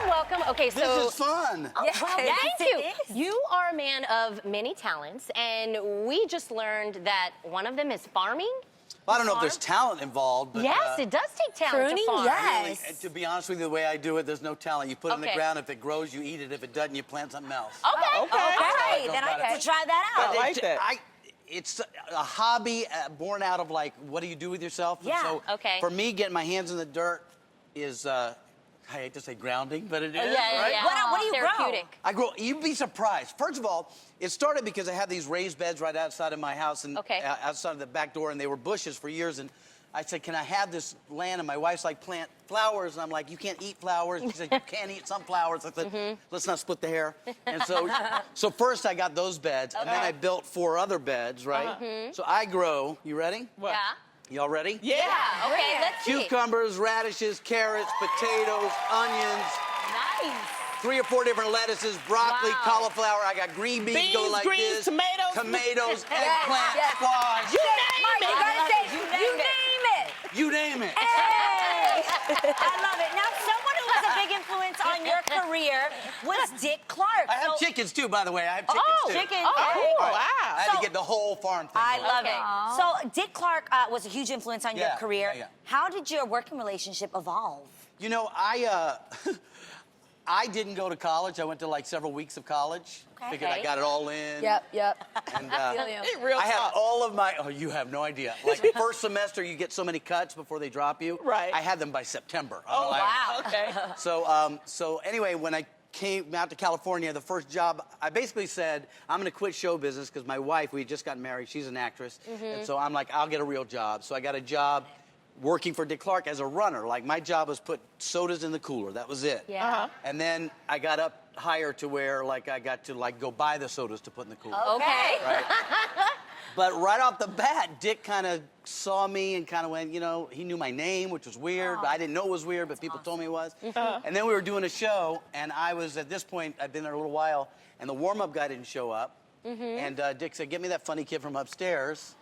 welcome. Okay, so This is fun. Yeah, Yes, thank you. it is. You are a man of many talents, and we just learned that one of them is farming. Well, I don't know if there's talent involved, but Yes, it does take talent Pruning, to farm. yes. really, to be honest with you, the way I do it, there's no talent. You put it in the Okay. ground. If it grows, you eat it. If it doesn't, you plant something else. Okay. Okay, then I get to try that out. I like that. It's a hobby born out of, like, what do you do with yourself? And Yeah. so Okay. for me, getting my hands in the dirt is, I hate to say grounding, but it is, Yeah, right? yeah. What do you grow? Therapeutic. I grow. You'd be surprised. First of all, it started because I have these raised beds right outside of my house and Okay. outside of the back door, and they were bushes for years. And I said, "Can I have this land?" And my wife's like, "Plant flowers." And I'm like, "You can't eat flowers." She said, "You can't eat some flowers." I said, "Let's not split the hair." And so first I got those beds, and then I built 4 other beds, right? So I grow. You ready? What? Yeah. Y'all ready? Yeah. Okay, let's see. Cucumbers, radishes, carrots, potatoes, onions. Nice. 3 or 4 different lettuces, broccoli, Wow. cauliflower. I got green beans, Beans, going like greens, this. tomatoes. Tomatoes, eggplant, squash. You Mark, name you it. gotta say, You you name it. name it. You name it. Hey! I love it. Now, someone who was a big influence on your career was Dick Clark. I have So- chickens too, by the way. I have chickens too. chickens. Oh, hey. cool. All right. Wow. I had So- to get the whole farm thing. I going. love Okay. it. So Dick Clark was a huge influence on your Yeah, career. yeah. How did your working relationship evolve? You know, I didn't go to college. I went to like several weeks of college. Okay. Figured I got it all in. Yep. And, Real I had talk. all of my, you have no idea. Like first semester, you get so many cuts before they drop you. Right. I had them by September. Oh, wow. Okay. So anyway, when I came out to California, the first job, I basically said, I'm going to quit show business because my wife, we had just gotten married. She's an actress. And so I'm like, I'll get a real job. So I got a job working for Dick Clark as a runner. Like my job was put sodas in the cooler. That was it. Yeah. Uh-huh. And then I got up higher to where like I got to like go buy the sodas to put in the cooler. Okay. Right? But right off the bat, Dick kind of saw me and kind of went, you know, he knew my name, which was weird. But I didn't know it was weird, but people told me it was. And then we were doing a show, and I was, at this point, I'd been there a little while, and the warm-up guy didn't show up. And Dick said, "Get me that funny kid from upstairs."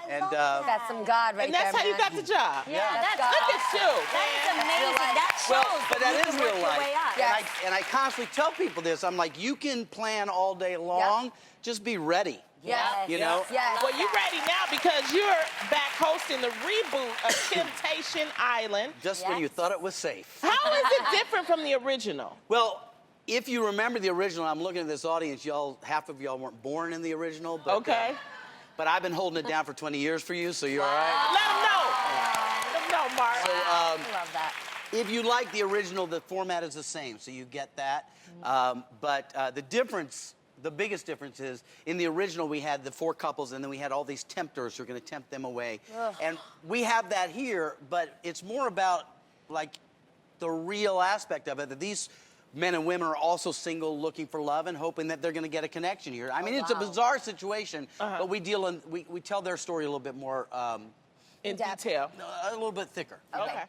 And That's some God right And that's there, how you man. got the job. Yeah, that's Look God. at you. That is man. amazing. That shows well, but that you is can work real your life. way up. Yes. And I constantly tell people this. I'm like, you can plan all day long, just be ready. Yes. You know? Yes. Well, you ready now because you're back hosting the reboot of Temptation Island. Just when you thought it was safe. How is it different from the original? Well, if you remember the original, I'm looking at this audience, half of y'all weren't born in the original. But, Okay. But I've been holding it down for 20 years for you, so you're all right. Let them know. Let them know, Mark. So, I love that. if you like the original, the format is the same, so you get that. But the difference, the biggest difference is, in the original, we had the 4 couples, and then we had all these tempters who are going to tempt them away. And we have that here, but it's more about, like, the real aspect of it, that these men and women are also single, looking for love and hoping that they're going to get a connection here. I mean, it's a bizarre situation, but we tell their story a little bit more, In detail. a little bit thicker. Okay.